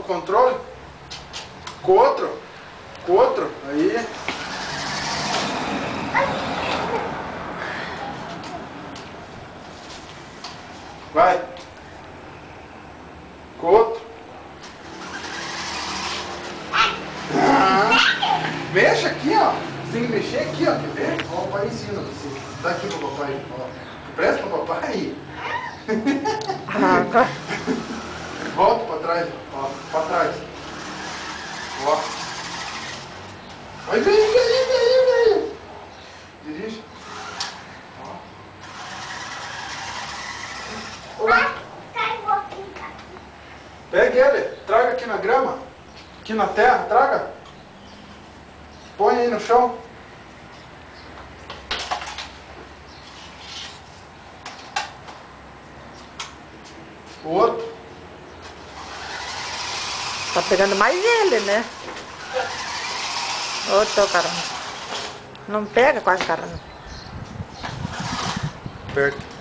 controle. Com o outro. Com o outro. Aí. Vai. Com o outro. Mexa aqui, ó. Você tem que mexer aqui, ó. Quer ver? Ó, o pai ensina você. Dá aqui pro papai, ó. Presta pro papai. Volta pra trás, ó. Pra trás. Ó. Vai, vem. Dirige. Ó. Pegue ele. Traga aqui na grama. Aqui na terra, traga. Põe aí no chão. O outro. Tá pegando mais ele, né? Ô, caramba. Não pega quase, caramba. Perto.